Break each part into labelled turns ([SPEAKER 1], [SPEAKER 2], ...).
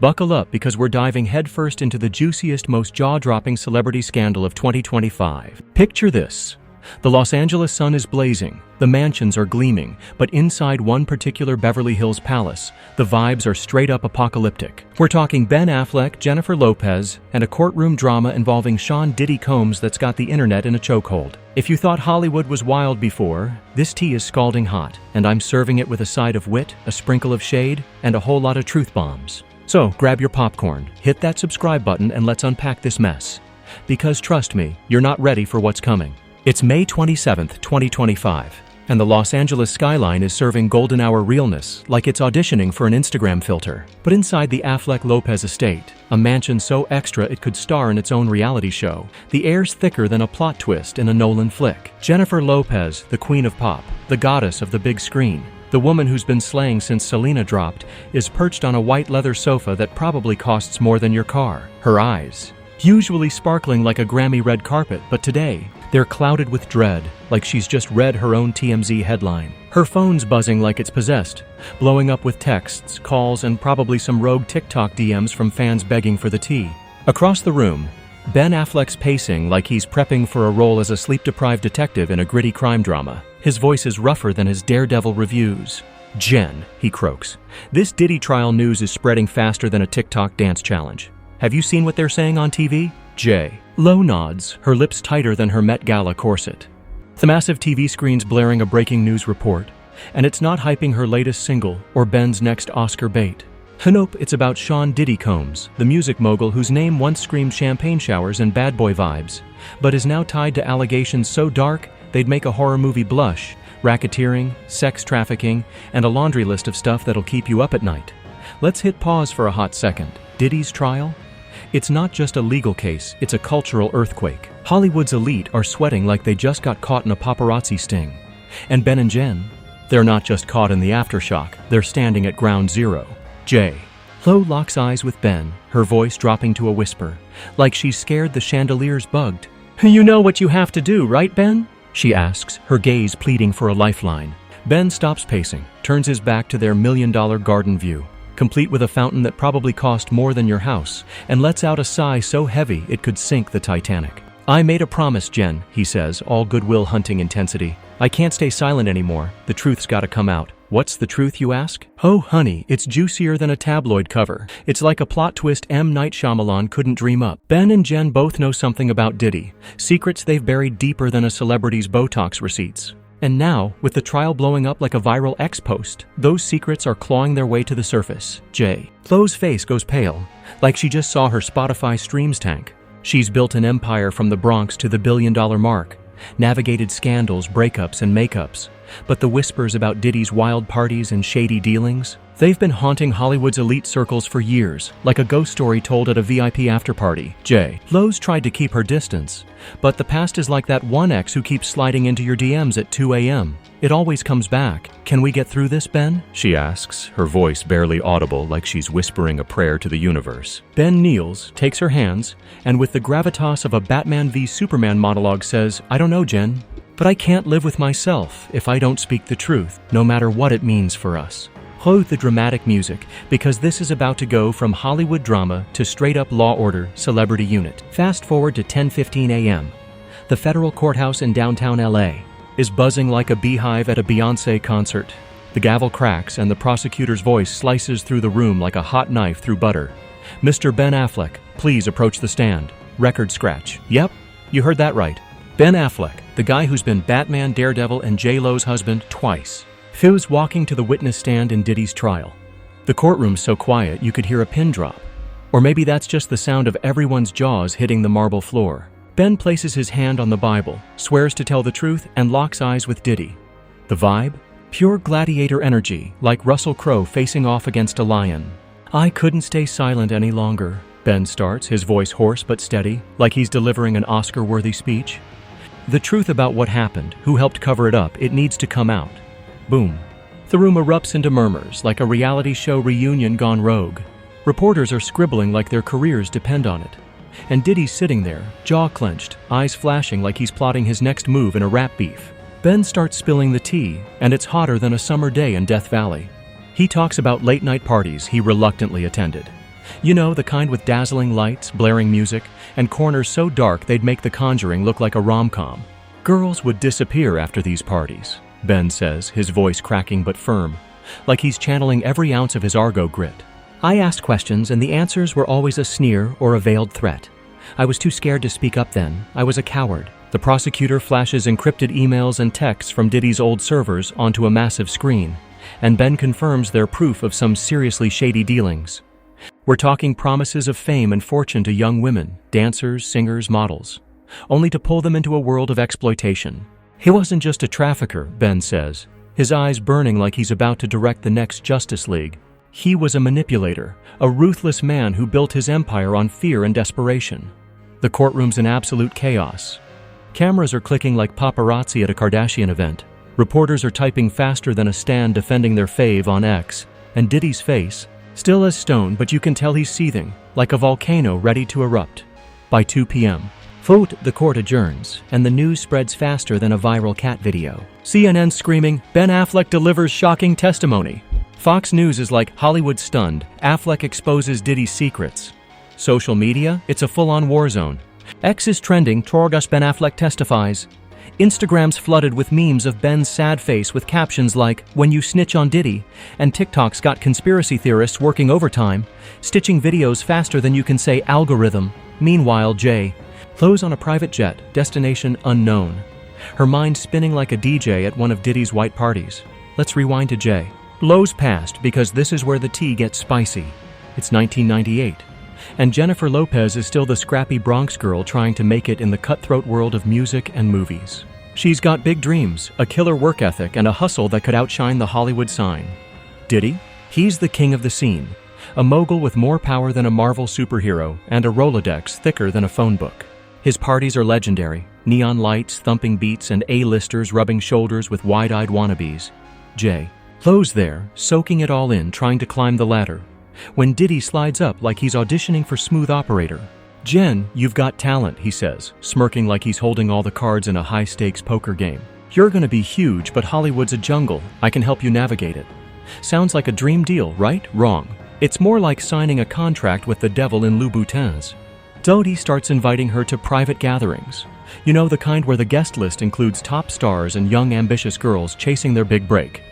[SPEAKER 1] Buckle up because we're diving headfirst into the juiciest, most jaw-dropping celebrity scandal of 2025. Picture this. The Los Angeles sun is blazing, the mansions are gleaming, but inside one particular Beverly Hills palace, the vibes are straight-up apocalyptic. We're talking Ben Affleck, Jennifer Lopez, and a courtroom drama involving Sean Diddy Combs that's got the internet in a chokehold. If you thought Hollywood was wild before, this tea is scalding hot, and I'm serving it with a side of wit, a sprinkle of shade, and a whole lot of truth bombs. So grab your popcorn, hit that subscribe button, and let's unpack this mess. Because trust me, you're not ready for what's coming. It's May 27th, 2025, and the Los Angeles skyline is serving golden hour realness like it's auditioning for an Instagram filter. But inside the Affleck-Lopez estate, a mansion so extra it could star in its own reality show, the air's thicker than a plot twist in a Nolan flick. Jennifer Lopez, the queen of pop, the goddess of the big screen, the woman who's been slaying since Selena dropped, is perched on a white leather sofa that probably costs more than your car. Her eyes, usually sparkling like a Grammy red carpet, but today, they're clouded with dread, like she's just read her own TMZ headline. Her phone's buzzing like it's possessed, blowing up with texts, calls, and probably some rogue TikTok DMs from fans begging for the tea. Across the room, Ben Affleck's pacing like he's prepping for a role as a sleep-deprived detective in a gritty crime drama. His voice is rougher than his Daredevil reviews. "Jen," he croaks, "this Diddy trial news is spreading faster than a TikTok dance challenge. Have you seen what they're saying on TV?" J.Lo nods, her lips tighter than her Met Gala corset. The massive TV screen's blaring a breaking news report, and it's not hyping her latest single or Ben's next Oscar bait. Nope, it's about Sean Diddy Combs, the music mogul whose name once screamed champagne showers and bad boy vibes, but is now tied to allegations so dark they'd make a horror movie blush: racketeering, sex trafficking, and a laundry list of stuff that'll keep you up at night. Let's hit pause for a hot second. Diddy's trial? It's not just a legal case, it's a cultural earthquake. Hollywood's elite are sweating like they just got caught in a paparazzi sting. And Ben and Jen? They're not just caught in the aftershock, they're standing at ground zero. J.Lo locks eyes with Ben, her voice dropping to a whisper, like she's scared the chandelier's bugged. "You know what you have to do, right, Ben?" she asks, her gaze pleading for a lifeline. Ben stops pacing, turns his back to their million-dollar garden view, complete with a fountain that probably cost more than your house, and lets out a sigh so heavy it could sink the Titanic. "I made a promise, Jen," he says, all goodwill hunting intensity. "I can't stay silent anymore. The truth's gotta come out." "What's the truth, you ask?" "Oh, honey, it's juicier than a tabloid cover. It's like a plot twist M. Night Shyamalan couldn't dream up." Ben and Jen both know something about Diddy, secrets they've buried deeper than a celebrity's Botox receipts. And now, with the trial blowing up like a viral X post, those secrets are clawing their way to the surface. J.Lo's face goes pale, like she just saw her Spotify streams tank. She's built an empire from the Bronx to the billion-dollar mark, navigated scandals, breakups, and makeups. But the whispers about Diddy's wild parties and shady dealings? They've been haunting Hollywood's elite circles for years, like a ghost story told at a VIP afterparty. J.Lo's tried to keep her distance, but the past is like that one ex who keeps sliding into your DMs at 2 a.m. It always comes back. "Can we get through this, Ben?" she asks, her voice barely audible like she's whispering a prayer to the universe. Ben kneels, takes her hands, and with the gravitas of a Batman v Superman monologue says, "I don't know, Jen, but I can't live with myself if I don't speak the truth, no matter what it means for us." Hold the dramatic music, because this is about to go from Hollywood drama to straight-up Law Order Celebrity Unit. Fast forward to 10:15 a.m. The federal courthouse in downtown LA is buzzing like a beehive at a Beyoncé concert. The gavel cracks and the prosecutor's voice slices through the room like a hot knife through butter. "Mr. Ben Affleck, please approach the stand." Record scratch. Yep, you heard that right. Ben Affleck, the guy who's been Batman, Daredevil, and J.Lo's husband twice. Phil's walking to the witness stand in Diddy's trial. The courtroom's so quiet you could hear a pin drop. Or maybe that's just the sound of everyone's jaws hitting the marble floor. Ben places his hand on the Bible, swears to tell the truth, and locks eyes with Diddy. The vibe? Pure gladiator energy, like Russell Crowe facing off against a lion. "I couldn't stay silent any longer," Ben starts, his voice hoarse but steady, like he's delivering an Oscar-worthy speech. "The truth about what happened, who helped cover it up, it needs to come out." Boom. The room erupts into murmurs, like a reality show reunion gone rogue. Reporters are scribbling like their careers depend on it. And Diddy's sitting there, jaw clenched, eyes flashing like he's plotting his next move in a rap beef. Ben starts spilling the tea, and it's hotter than a summer day in Death Valley. He talks about late-night parties he reluctantly attended. You know, the kind with dazzling lights, blaring music, and corners so dark they'd make The Conjuring look like a rom-com. Girls would disappear after these parties, Ben says, his voice cracking but firm, like he's channeling every ounce of his Argo grit. I asked questions and the answers were always a sneer or a veiled threat. I was too scared to speak up then. I was a coward. The prosecutor flashes encrypted emails and texts from Diddy's old servers onto a massive screen, and Ben confirms they're proof of some seriously shady dealings. We're talking promises of fame and fortune to young women, dancers, singers, models, only to pull them into a world of exploitation. He wasn't just a trafficker, Ben says, his eyes burning like he's about to direct the next Justice League. He was a manipulator, a ruthless man who built his empire on fear and desperation. The courtroom's in absolute chaos. Cameras are clicking like paparazzi at a Kardashian event. Reporters are typing faster than a stan defending their fave on X. And Diddy's face, still as stone, but you can tell he's seething, like a volcano ready to erupt. By 2 p.m., the court adjourns, and the news spreads faster than a viral cat video. CNN screaming, Ben Affleck delivers shocking testimony. Fox News is like, Hollywood stunned, Affleck exposes Diddy's secrets. Social media, it's a full-on war zone. X is trending, Torgus Ben Affleck testifies. Instagram's flooded with memes of Ben's sad face with captions like, when you snitch on Diddy, and TikTok's got conspiracy theorists working overtime, stitching videos faster than you can say algorithm. Meanwhile, J.Lo's on a private jet, destination unknown. Her mind spinning like a DJ at one of Diddy's white parties. Let's rewind to J.Lo's past, because this is where the tea gets spicy. It's 1998. And Jennifer Lopez is still the scrappy Bronx girl trying to make it in the cutthroat world of music and movies. She's got big dreams, a killer work ethic, and a hustle that could outshine the Hollywood sign. Diddy? He's the king of the scene. A mogul with more power than a Marvel superhero and a Rolodex thicker than a phone book. His parties are legendary. Neon lights, thumping beats, and A-listers rubbing shoulders with wide-eyed wannabes. J.Lo's there, soaking it all in, trying to climb the ladder. When Diddy slides up like he's auditioning for Smooth Operator. Jen, you've got talent, he says, smirking like he's holding all the cards in a high-stakes poker game. You're gonna be huge, but Hollywood's a jungle. I can help you navigate it. Sounds like a dream deal, right? Wrong. It's more like signing a contract with the devil in Louboutins. Dodie starts inviting her to private gatherings. You know, the kind where the guest list includes top stars and young ambitious girls chasing their big break.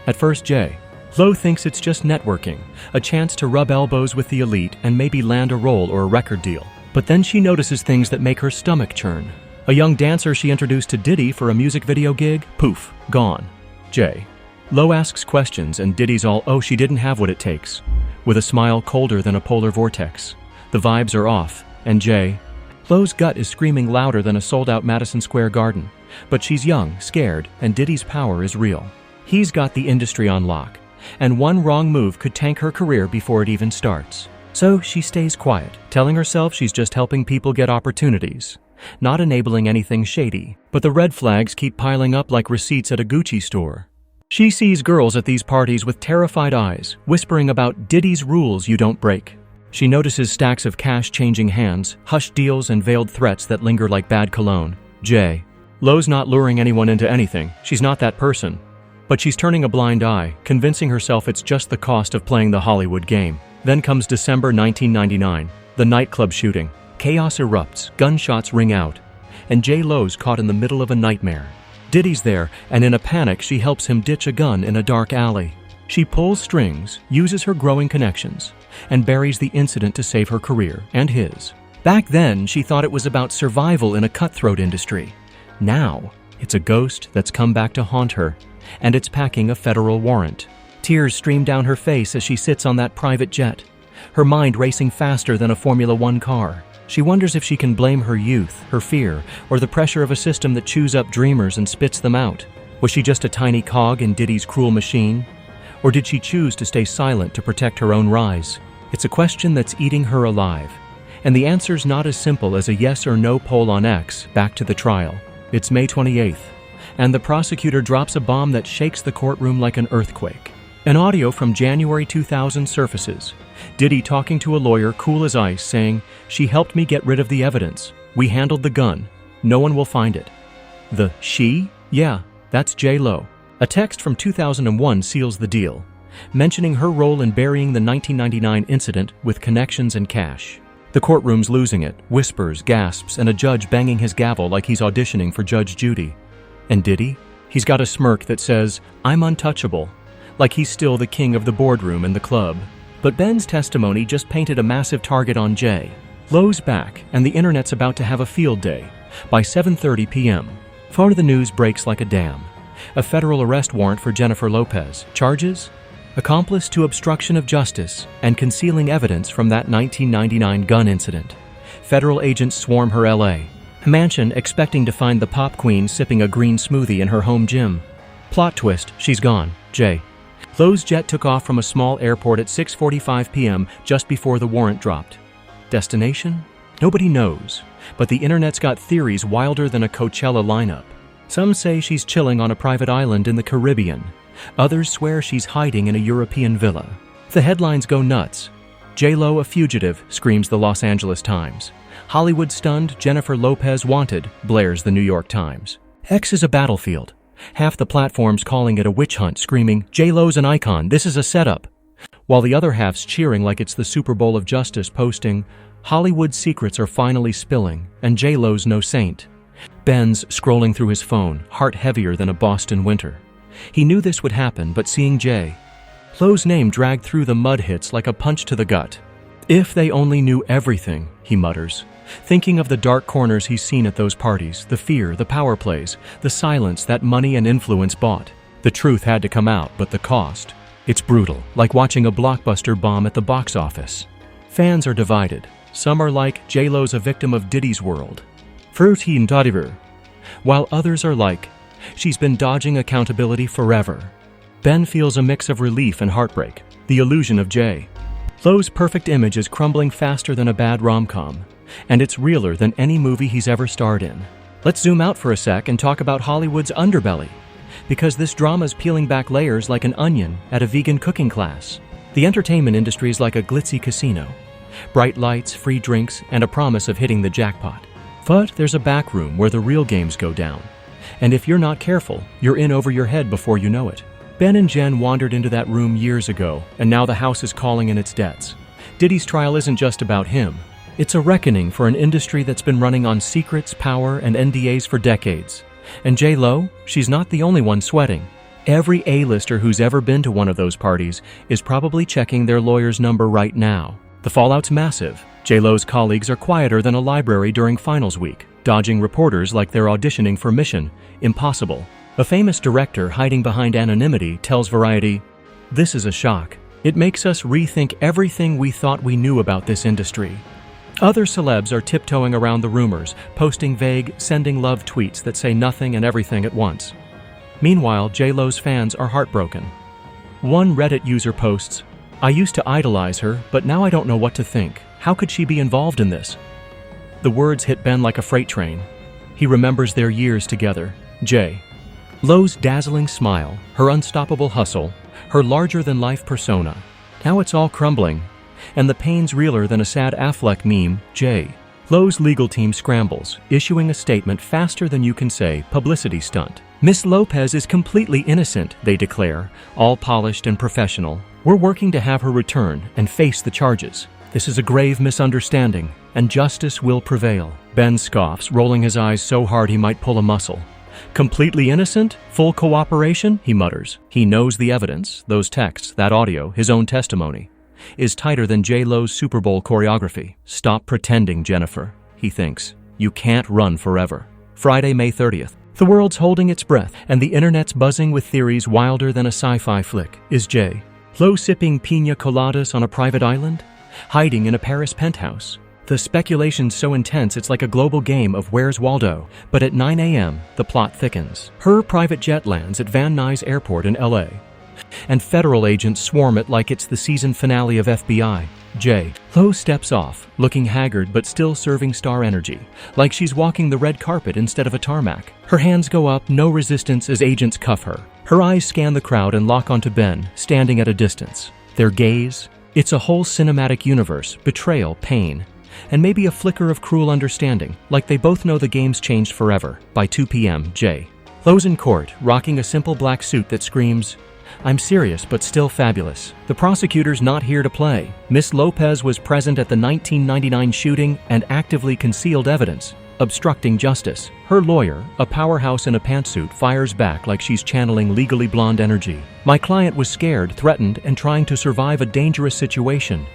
[SPEAKER 1] At first, J.Lo thinks it's just networking, a chance to rub elbows with the elite and maybe land a role or a record deal. But then she notices things that make her stomach churn. A young dancer she introduced to Diddy for a music video gig, poof, gone. J.Lo asks questions and Diddy's all, oh, she didn't have what it takes. With a smile colder than a polar vortex. The vibes are off, and J.Lo's gut is screaming louder than a sold-out Madison Square Garden. But she's young, scared, and Diddy's power is real. He's got the industry on lock. And one wrong move could tank her career before it even starts. So she stays quiet, telling herself she's just helping people get opportunities, not enabling anything shady. But the red flags keep piling up like receipts at a Gucci store. She sees girls at these parties with terrified eyes, whispering about Diddy's rules you don't break. She notices stacks of cash changing hands, hushed deals, and veiled threats that linger like bad cologne. J.Lo's not luring anyone into anything. She's not that person. But she's turning a blind eye, convincing herself it's just the cost of playing the Hollywood game. Then comes December 1999, the nightclub shooting. Chaos erupts, gunshots ring out, and J.Lo's caught in the middle of a nightmare. Diddy's there, and in a panic she helps him ditch a gun in a dark alley. She pulls strings, uses her growing connections, and buries the incident to save her career, and his. Back then, she thought it was about survival in a cutthroat industry. Now, it's a ghost that's come back to haunt her, and it's packing a federal warrant. Tears stream down her face as she sits on that private jet, her mind racing faster than a Formula One car. She wonders if she can blame her youth, her fear, or the pressure of a system that chews up dreamers and spits them out. Was she just a tiny cog in Diddy's cruel machine? Or did she choose to stay silent to protect her own rise? It's a question that's eating her alive. And the answer's not as simple as a yes or no poll on X. Back to the trial. It's May 28th. And the prosecutor drops a bomb that shakes the courtroom like an earthquake. An audio from January 2000 surfaces. Diddy talking to a lawyer cool as ice saying, "She helped me get rid of the evidence. We handled the gun. No one will find it." The she? Yeah, that's J.Lo. A text from 2001 seals the deal. mentioning her role in burying the 1999 incident with connections and cash. The courtroom's losing it, whispers, gasps, and a judge banging his gavel like he's auditioning for Judge Judy. And Diddy? He's got a smirk that says, "I'm untouchable," like he's still the king of the boardroom and the club. But Ben's testimony just painted a massive target on J.Lo's back, and the internet's about to have a field day. By 7:30 p.m., the news breaks like a dam. A federal arrest warrant for Jennifer Lopez. Charges? Accomplice to obstruction of justice and concealing evidence from that 1999 gun incident. Federal agents swarm her LA mansion expecting to find the pop queen sipping a green smoothie in her home gym. Plot twist, she's gone. J.Lo's jet took off from a small airport at 6:45 p.m. just before the warrant dropped. Destination? Nobody knows, but the internet's got theories wilder than a Coachella lineup. Some say she's chilling on a private island in the Caribbean. Others swear she's hiding in a European villa. The headlines go nuts. J.Lo a fugitive, screams the Los Angeles Times. Hollywood stunned, Jennifer Lopez wanted, blares the New York Times. X is a battlefield. Half the platforms calling it a witch hunt, screaming, "J.Lo's an icon, this is a setup." While the other half's cheering like it's the Super Bowl of justice, posting, "Hollywood secrets are finally spilling, and J.Lo's no saint." Ben's scrolling through his phone, heart heavier than a Boston winter. He knew this would happen, but seeing J.Lo's name dragged through the mud hits like a punch to the gut. If they only knew everything, he mutters, thinking of the dark corners he's seen at those parties, the fear, the power plays, the silence that money and influence bought. The truth had to come out, but the cost. It's brutal, like watching a blockbuster bomb at the box office. Fans are divided. Some are like, J.Lo's a victim of Diddy's world, while others are like, she's been dodging accountability forever. Ben feels a mix of relief and heartbreak. The illusion of J.Lo's perfect image is crumbling faster than a bad rom-com, and it's realer than any movie he's ever starred in. Let's zoom out for a sec and talk about Hollywood's underbelly, because this drama's peeling back layers like an onion at a vegan cooking class. The entertainment industry is like a glitzy casino. Bright lights, free drinks, and a promise of hitting the jackpot. But there's a back room where the real games go down. And if you're not careful, you're in over your head before you know it. Ben and Jen wandered into that room years ago, and now the house is calling in its debts. Diddy's trial isn't just about him. It's a reckoning for an industry that's been running on secrets, power, and NDAs for decades. And J.Lo, she's not the only one sweating. Every A-lister who's ever been to one of those parties is probably checking their lawyer's number right now. The fallout's massive. J.Lo's colleagues are quieter than a library during finals week, dodging reporters like they're auditioning for Mission Impossible. A famous director hiding behind anonymity tells Variety, "This is a shock. It makes us rethink everything we thought we knew about this industry." Other celebs are tiptoeing around the rumors, posting vague, sending love tweets that say nothing and everything at once. Meanwhile, J.Lo's fans are heartbroken. One Reddit user posts, "I used to idolize her, but now I don't know what to think. How could she be involved in this?" The words hit Ben like a freight train. He remembers their years together. J.Lo's dazzling smile, her unstoppable hustle, her larger-than-life persona. Now it's all crumbling, and the pain's realer than a sad Affleck meme. J.Lo's legal team scrambles, issuing a statement faster than you can say, publicity stunt. "Miss Lopez is completely innocent," they declare, all polished and professional. "We're working to have her return and face the charges. This is a grave misunderstanding, and justice will prevail." Ben scoffs, rolling his eyes so hard he might pull a muscle. "Completely innocent? Full cooperation?" he mutters. He knows the evidence, those texts, that audio, his own testimony, is tighter than J.Lo's Super Bowl choreography. "Stop pretending, Jennifer," he thinks. "You can't run forever." Friday, May 30th. The world's holding its breath, and the internet's buzzing with theories wilder than a sci-fi flick. Is J.Lo sipping piña coladas on a private island? Hiding in a Paris penthouse? The speculation's so intense it's like a global game of Where's Waldo. But at 9 a.m., the plot thickens. Her private jet lands at Van Nuys Airport in L.A., and federal agents swarm it like it's the season finale of FBI. J.Lo steps off, looking haggard but still serving star energy, like she's walking the red carpet instead of a tarmac. Her hands go up, no resistance as agents cuff her. Her eyes scan the crowd and lock onto Ben, standing at a distance. Their gaze? It's a whole cinematic universe, betrayal, pain, and maybe a flicker of cruel understanding, like they both know the game's changed forever. By 2 p.m., J.Lo's in court, rocking a simple black suit that screams, I'm serious, but still fabulous. The prosecutor's not here to play. Miss Lopez was present at the 1999 shooting and actively concealed evidence, obstructing justice. Her lawyer, a powerhouse in a pantsuit, fires back like she's channeling Legally Blonde energy. My client was scared, threatened, and trying to survive a dangerous situation.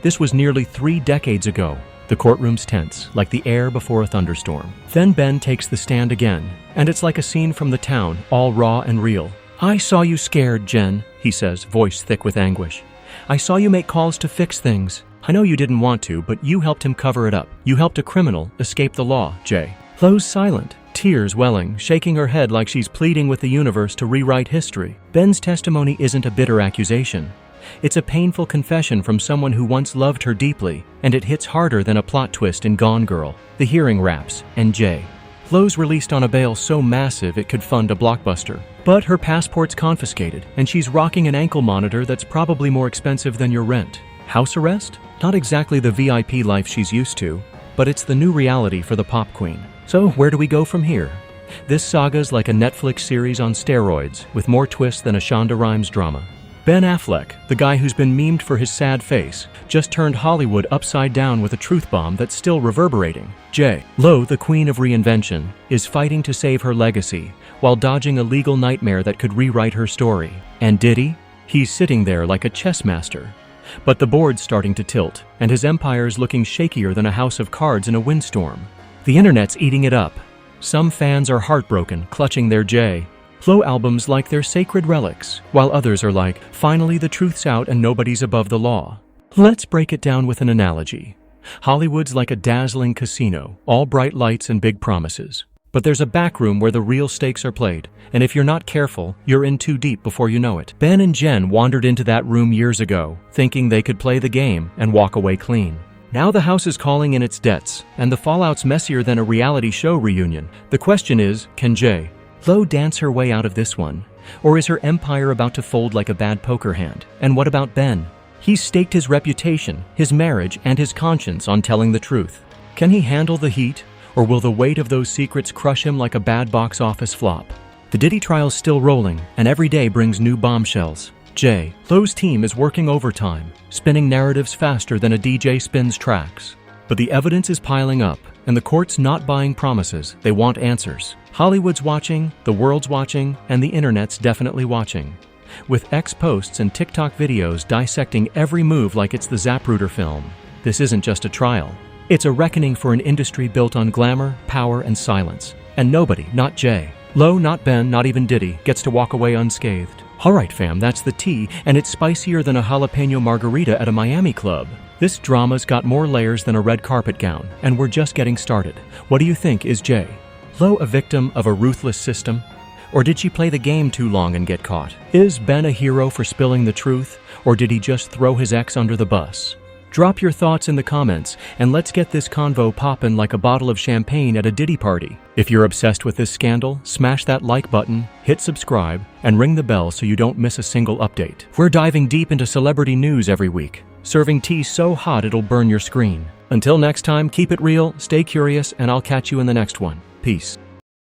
[SPEAKER 1] This was nearly 3 decades ago. The courtroom's tense, like the air before a thunderstorm. Then Ben takes the stand again, and it's like a scene from The Town, all raw and real. "I saw you scared, Jen," he says, voice thick with anguish. "I saw you make calls to fix things. I know you didn't want to, but you helped him cover it up. You helped a criminal escape the law, Jay." Lo's silent, tears welling, shaking her head like she's pleading with the universe to rewrite history. Ben's testimony isn't a bitter accusation. It's a painful confession from someone who once loved her deeply, and it hits harder than a plot twist in Gone Girl. The hearing wraps, and Jay. Lo's released on a bail so massive it could fund a blockbuster. But her passport's confiscated, and she's rocking an ankle monitor that's probably more expensive than your rent. House arrest? Not exactly the VIP life she's used to, but it's the new reality for the pop queen. So where do we go from here? This saga's like a Netflix series on steroids, with more twists than a Shonda Rhimes drama. Ben Affleck, the guy who's been memed for his sad face, just turned Hollywood upside down with a truth bomb that's still reverberating. J.Lo, the queen of reinvention, is fighting to save her legacy while dodging a legal nightmare that could rewrite her story. And Diddy? He's sitting there like a chess master. But the board's starting to tilt, and his empire's looking shakier than a house of cards in a windstorm. The internet's eating it up. Some fans are heartbroken, clutching their J.Lo albums like they're sacred relics, while others are like, finally the truth's out and nobody's above the law. Let's break it down with an analogy. Hollywood's like a dazzling casino, all bright lights and big promises. But there's a back room where the real stakes are played, and if you're not careful, you're in too deep before you know it. Ben and Jen wandered into that room years ago, thinking they could play the game and walk away clean. Now the house is calling in its debts, and the fallout's messier than a reality show reunion. The question is, can J.Lo dance her way out of this one? Or is her empire about to fold like a bad poker hand? And what about Ben? He's staked his reputation, his marriage, and his conscience on telling the truth. Can he handle the heat? Or will the weight of those secrets crush him like a bad box office flop? The Diddy trial's still rolling, and every day brings new bombshells. J.Lo's team is working overtime, spinning narratives faster than a DJ spins tracks. But the evidence is piling up, and the court's not buying promises, they want answers. Hollywood's watching, the world's watching, and the internet's definitely watching. With X posts and TikTok videos dissecting every move like it's the Zapruder film. This isn't just a trial. It's a reckoning for an industry built on glamour, power, and silence. And nobody, not J.Lo, not Ben, not even Diddy, gets to walk away unscathed. Alright fam, that's the tea, and it's spicier than a jalapeno margarita at a Miami club. This drama's got more layers than a red carpet gown, and we're just getting started. What do you think? Is J.Lo a victim of a ruthless system? Or did she play the game too long and get caught? Is Ben a hero for spilling the truth, or did he just throw his ex under the bus? Drop your thoughts in the comments, and let's get this convo poppin' like a bottle of champagne at a Diddy party. If you're obsessed with this scandal, smash that like button, hit subscribe, and ring the bell so you don't miss a single update. We're diving deep into celebrity news every week, serving tea so hot it'll burn your screen. Until next time, keep it real, stay curious, and I'll catch you in the next one. Peace.